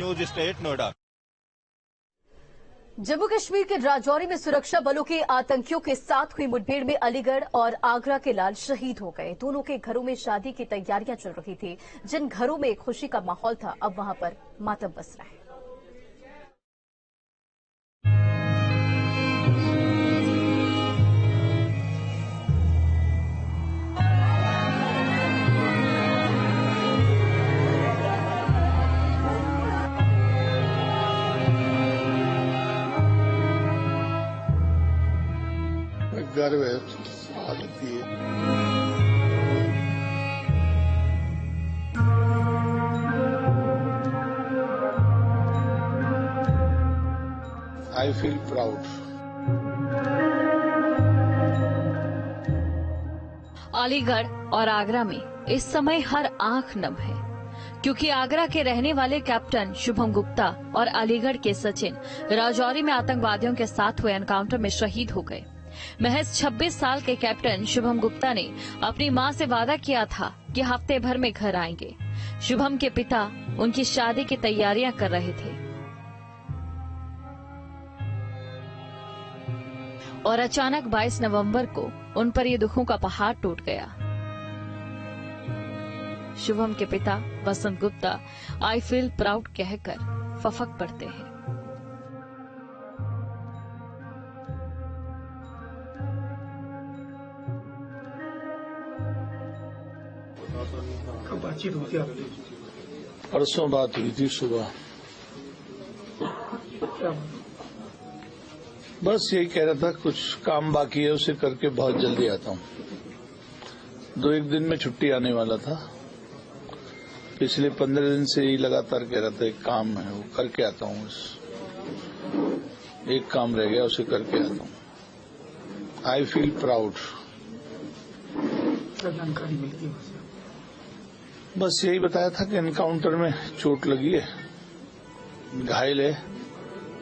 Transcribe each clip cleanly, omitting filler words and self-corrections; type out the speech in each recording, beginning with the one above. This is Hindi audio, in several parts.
News state Noida. जम्मू कश्मीर के राजौरी में सुरक्षा बलों के आतंकियों के साथ हुई मुठभेड़ में अलीगढ़ और आगरा के लाल शहीद हो गए। दोनों के घरों में शादी की तैयारियां चल रही थी। जिन घरों में खुशी का माहौल था, अब वहां पर मातम बस रहा है। गर्व है हालत ये। I feel proud. अलीगढ़ और आगरा में इस समय हर आंख नम है, क्योंकि आगरा के रहने वाले कैप्टन शुभम गुप्ता और अलीगढ़ के सचिन राजौरी में आतंकवादियों के साथ हुए एनकाउंटर में शहीद हो गए। महज 26 साल के कैप्टन शुभम गुप्ता ने अपनी मां से वादा किया था कि हफ्ते भर में घर आएंगे। शुभम के पिता उनकी शादी की तैयारियां कर रहे थे और अचानक 22 नवंबर को उन पर ये दुखों का पहाड़ टूट गया। शुभम के पिता बसंत गुप्ता आई फील प्राउड कहकर फफक पड़ते हैं। बातचीत हुई थी आपकी? परसों बात हुई थी सुबह। बस यही कह रहा था कुछ काम बाकी है, उसे करके बहुत जल्दी आता हूँ। 2-1 दिन में छुट्टी आने वाला था। पिछले 15 दिन से ही लगातार कह रहा था एक काम है वो करके आता हूँ। एक काम रह गया, उसे करके आता हूँ। I feel proud. जानकारी मिलती है? बस यही बताया था कि एनकाउंटर में चोट लगी है, घायल है,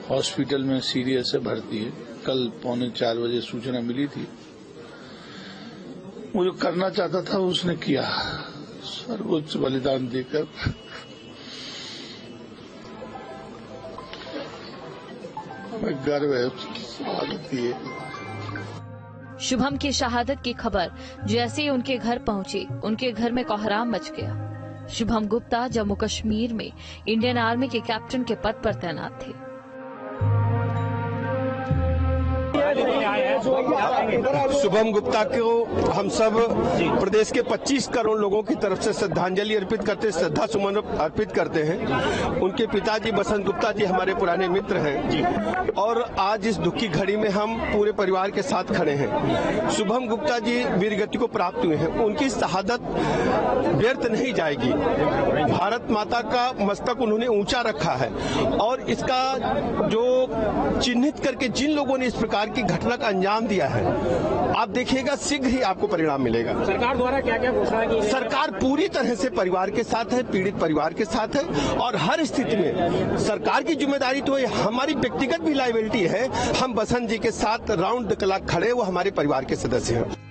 हॉस्पिटल में सीरियस है, भर्ती है। कल 3:45 बजे सूचना मिली थी। वो जो करना चाहता था उसने किया, सर्वोच्च बलिदान देकर। गर्व है हालत ये। शुभम की शहादत की खबर जैसे ही उनके घर पहुंची, उनके घर में कोहराम मच गया। शुभम गुप्ता जम्मू कश्मीर में इंडियन आर्मी के कैप्टन के पद पर तैनात थे। शुभम गुप्ता को हम सब प्रदेश के 25 करोड़ लोगों की तरफ से श्रद्धांजलि अर्पित करते, श्रद्धा सुमन अर्पित करते हैं। उनके पिताजी बसंत गुप्ता जी हमारे पुराने मित्र हैं और आज इस दुख की घड़ी में हम पूरे परिवार के साथ खड़े हैं। शुभम गुप्ता जी वीरगति को प्राप्त हुए हैं, उनकी शहादत व्यर्थ नहीं जाएगी। भारत माता का मस्तक उन्होंने ऊंचा रखा है और इसका जो चिन्हित करके जिन लोगों ने इस प्रकार की घटना का अंजाम दिया है, आप देखिएगा शीघ्र ही आपको परिणाम मिलेगा। सरकार द्वारा क्या क्या घोषणा की? सरकार पूरी तरह से परिवार के साथ है, पीड़ित परिवार के साथ है और हर स्थिति में सरकार की जिम्मेदारी तो है, हमारी व्यक्तिगत भी लायबिलिटी है। हम बसंत जी के साथ राउंड द क्लॉक खड़े, वो हमारे परिवार के सदस्य हैं।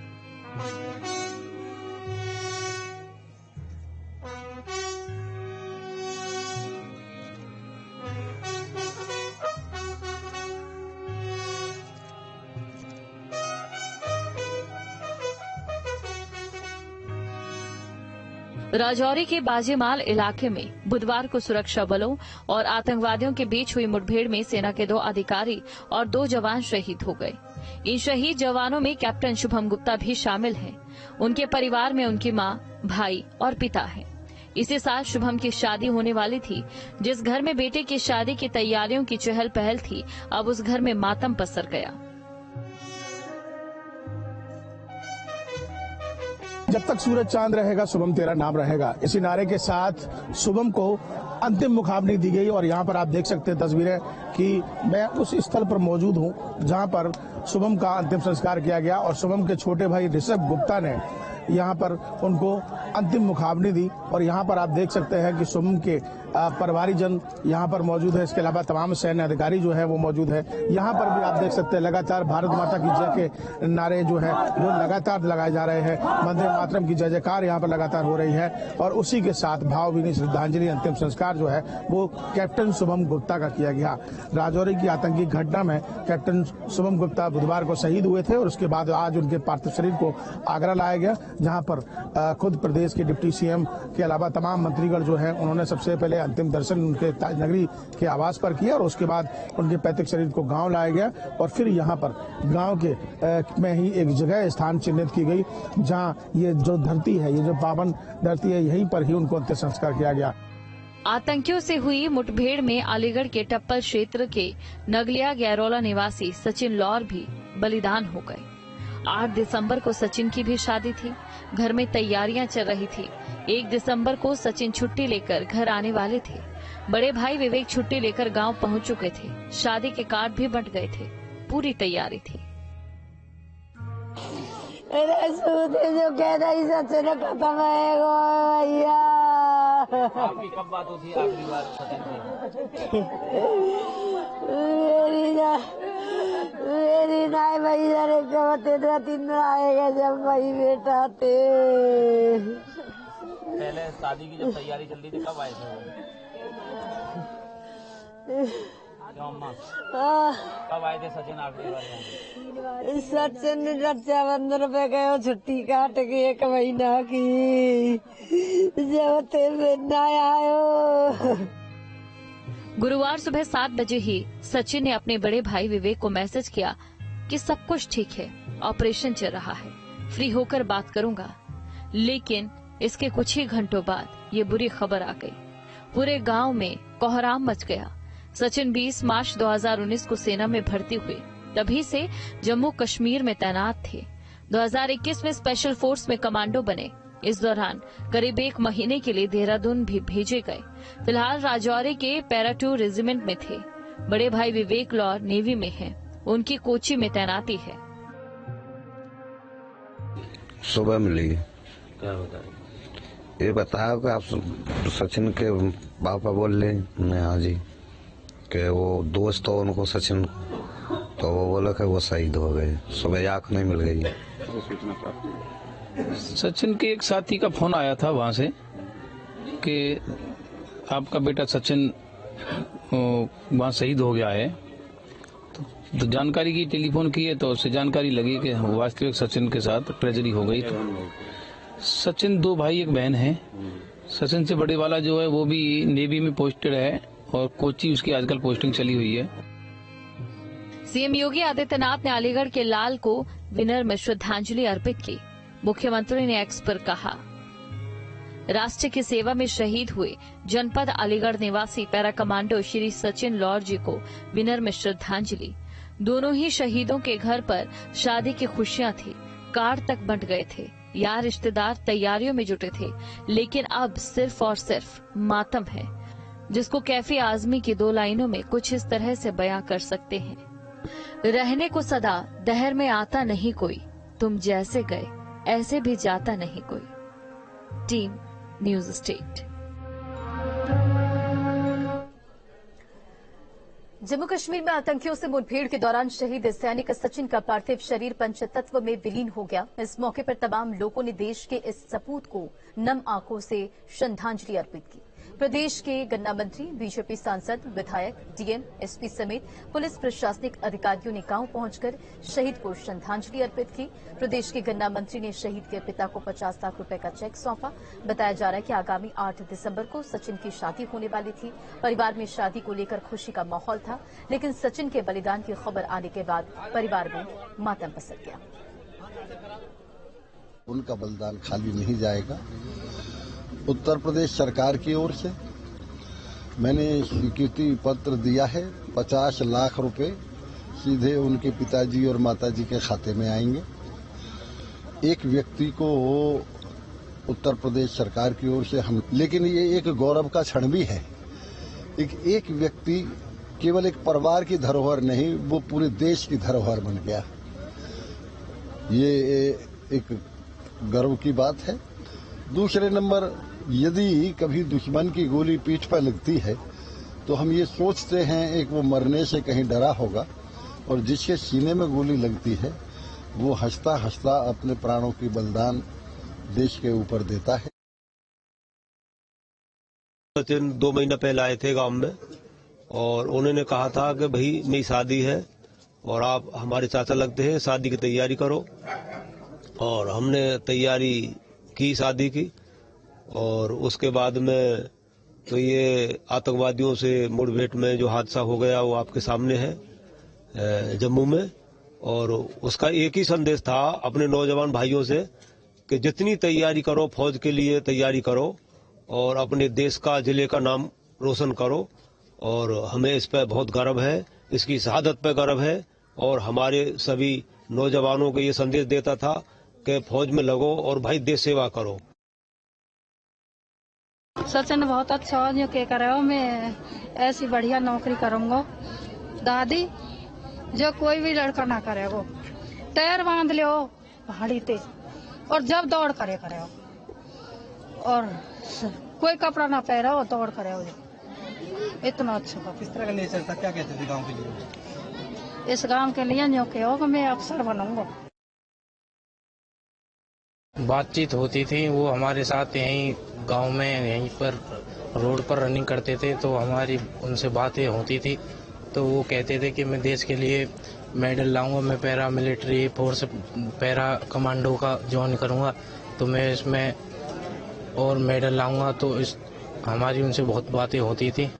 राजौरी के बाजीमाल इलाके में बुधवार को सुरक्षा बलों और आतंकवादियों के बीच हुई मुठभेड़ में सेना के 2 अधिकारी और 2 जवान शहीद हो गए। इन शहीद जवानों में कैप्टन शुभम गुप्ता भी शामिल हैं। उनके परिवार में उनकी मां, भाई और पिता हैं। इसी साल शुभम की शादी होने वाली थी। जिस घर में बेटे की शादी की तैयारियों की चहल पहल थी, अब उस घर में मातम पसर गया। जब तक सूरज चांद रहेगा शुभम तेरा नाम रहेगा, इसी नारे के साथ शुभम को अंतिम मुखाग्नि दी गई। और यहाँ पर आप देख सकते हैं तस्वीरें कि मैं उस स्थल पर मौजूद हूँ जहाँ पर शुभम का अंतिम संस्कार किया गया और शुभम के छोटे भाई ऋषभ गुप्ता ने यहाँ पर उनको अंतिम मुखाग्नि दी। और यहाँ पर आप देख सकते हैं कि शुभम के परिवारीजन यहाँ पर मौजूद है। इसके अलावा तमाम सैन्य अधिकारी जो है वो मौजूद है। यहाँ पर भी आप देख सकते हैं लगातार भारत माता की जय के नारे जो है वो लगातार लगाए जा रहे हैं। वंदे मातरम की जय जयकार यहाँ पर लगातार हो रही है और उसी के साथ भावभीनी श्रद्धांजलि अंतिम संस्कार जो है वो कैप्टन शुभम गुप्ता का किया गया। राजौरी की आतंकी घटना में कैप्टन शुभम गुप्ता बुधवार को शहीद हुए थे और उसके बाद आज उनके पार्थिव शरीर को आगरा लाया गया, जहां पर खुद प्रदेश के डिप्टी सीएम के अलावा तमाम मंत्रीगण जो हैं उन्होंने सबसे पहले अंतिम दर्शन उनके ताजनगरी के आवास पर किया और उसके बाद उनके पैतृक शरीर को गांव लाया गया और फिर यहां पर गांव के में ही एक जगह स्थान चिन्हित की गई जहां ये जो धरती है, ये जो पावन धरती है, यहीं पर ही उनको अंतिम संस्कार किया गया। आतंकियों से हुई मुठभेड़ में अलीगढ़ के टप्पल क्षेत्र के नगलिया गैरोला निवासी सचिन लौर भी बलिदान हो गए। 8 दिसंबर को सचिन की भी शादी थी। घर में तैयारियां चल रही थी। 1 दिसंबर को सचिन छुट्टी लेकर घर आने वाले थे। बड़े भाई विवेक छुट्टी लेकर गांव पहुंच चुके थे। शादी के कार्ड भी बंट गए थे। पूरी तैयारी थी। जो कहना ही सचिन खत्म है भैया। आपकी कब बात होती है आखिरी बार सचिन से? मेरी नाई भाई जाने कब तेरा दिन आएगा जब भाई बेटा थे। पहले शादी की जब तैयारी चल रही थी कब आए थे? क्यों अम्मा? कब आए थे सचिन आखिरी बार? सचिन रक्षाबंधन पे गए छुट्टी काट के 1 महीना की, जब ते ना आयो। गुरुवार सुबह 7 बजे ही सचिन ने अपने बड़े भाई विवेक को मैसेज किया कि सब कुछ ठीक है, ऑपरेशन चल रहा है, फ्री होकर बात करूंगा। लेकिन इसके कुछ ही घंटों बाद ये बुरी खबर आ गई। पूरे गांव में कोहराम मच गया। सचिन 20 मार्च 2019 को सेना में भर्ती हुए। तभी से जम्मू कश्मीर में तैनात थे। 2021 में स्पेशल फोर्स में कमांडो बने। इस दौरान करीब 1 महीने के लिए देहरादून भी भेजे गए। फिलहाल राजौरी के पैरा 2 रेजिमेंट में थे। बड़े भाई विवेक लौर नेवी में हैं। उनकी कोची में तैनाती है। सुबह मिली। क्या बताया? ये बताया कि आप सचिन के पापा बोल रहे हाँ जी कि वो दोस्त हो उनको सचिन, तो वो बोला कि वो शहीद हो गए। सुबह आँख नहीं मिल गई। सचिन के एक साथी का फोन आया था वहां से कि आपका बेटा सचिन वहां शहीद हो गया है। तो जानकारी की, टेलीफोन किए तो उससे जानकारी लगी कि वास्तविक सचिन के साथ ट्रेजेडी हो गई। तो सचिन 2 भाई 1 बहन है। सचिन से बड़े वाला जो है वो भी नेवी में पोस्टेड है और कोची उसकी आजकल पोस्टिंग चली हुई है। सीएम योगी आदित्यनाथ ने अलीगढ़ के लाल को विनर में श्रद्धांजलि अर्पित की। मुख्यमंत्री ने एक्स पर कहा, राष्ट्र की सेवा में शहीद हुए जनपद अलीगढ़ निवासी पैरा कमांडो श्री सचिन लौर जी को विनर में श्रद्धांजलि। दोनों ही शहीदों के घर पर शादी की खुशियां थी। कार्ड तक बंट गए थे। यार रिश्तेदार तैयारियों में जुटे थे। लेकिन अब सिर्फ और सिर्फ मातम है, जिसको कैफी आजमी की 2 लाइनों में कुछ इस तरह से बयां कर सकते हैं। रहने को सदा दहर में आता नहीं कोई, तुम जैसे गए ऐसे भी जाता नहीं कोई। Team news state. Jammu Kashmir में आतंकियों से मुठभेड़ के दौरान शहीद सैनिक सचिन का पार्थिव शरीर पंचतत्व में विलीन हो गया। इस मौके पर तमाम लोगों ने देश के इस सपूत को नम आंखों से श्रद्धांजलि अर्पित की। प्रदेश के गन्ना मंत्री, बीजेपी सांसद, विधायक, डीएम, एसपी समेत पुलिस प्रशासनिक अधिकारियों ने गांव पहुंचकर शहीद को श्रद्धांजलि अर्पित की। प्रदेश के गन्ना मंत्री ने शहीद के पिता को 50 लाख रुपए का चेक सौंपा। बताया जा रहा है कि आगामी 8 दिसंबर को सचिन की शादी होने वाली थी। परिवार में शादी को लेकर खुशी का माहौल था, लेकिन सचिन के बलिदान की खबर आने के बाद परिवार में मातम पसर गया। उनका बलिदान खाली नहीं जाएगा। उत्तर प्रदेश सरकार की ओर से मैंने स्वीकृति पत्र दिया है। 50 लाख रुपए सीधे उनके पिताजी और माताजी के खाते में आएंगे। एक व्यक्ति को उत्तर प्रदेश सरकार की ओर से हम, लेकिन ये एक गौरव का क्षण भी है। एक व्यक्ति केवल एक परिवार की धरोहर नहीं, वो पूरे देश की धरोहर बन गया। ये एक गर्व की बात है। दूसरे नंबर यदि कभी दुश्मन की गोली पीठ पर लगती है तो हम ये सोचते हैं एक वो मरने से कहीं डरा होगा, और जिसके सीने में गोली लगती है वो हंसता हंसता अपने प्राणों की बलिदान देश के ऊपर देता है। सचिन 2 महीना पहले आए थे गांव में और उन्होंने कहा था कि भाई मेरी शादी है और आप हमारे चाचा लगते हैं, शादी की तैयारी करो। और हमने तैयारी की शादी की, और उसके बाद में तो ये आतंकवादियों से मुठभेड़ में जो हादसा हो गया वो आपके सामने है जम्मू में। और उसका एक ही संदेश था अपने नौजवान भाइयों से कि जितनी तैयारी करो फौज के लिए तैयारी करो और अपने देश का जिले का नाम रोशन करो। और हमें इस पर बहुत गर्व है, इसकी शहादत पर गर्व है। और हमारे सभी नौजवानों को ये संदेश देता था कि फौज में लगो और भाई देश सेवा करो। सचिन बहुत अच्छा हो जो कह रहे हो, मैं ऐसी बढ़िया नौकरी करूंगा दादी जो कोई भी लड़का ना करे। वो टायर बांध लो पहाड़ी ते और जब दौड़ करे हो, और कोई कपड़ा ना पहरा हो दौड़ करे हो, इतना अच्छा। किस तरह का नेचर था, क्या कहते थे गांव के लिए? इस गांव के लिए जो कहो कि मैं अफसर बनूंगा। बातचीत होती थी, वो हमारे साथ यहीं गांव में यहीं पर रोड पर रनिंग करते थे, तो हमारी उनसे बातें होती थी। तो वो कहते थे कि मैं देश के लिए मेडल लाऊंगा, मैं para military force para commando का ज्वाइन करूंगा, तो मैं इसमें और मेडल लाऊंगा। तो हमारी उनसे बहुत बातें होती थी।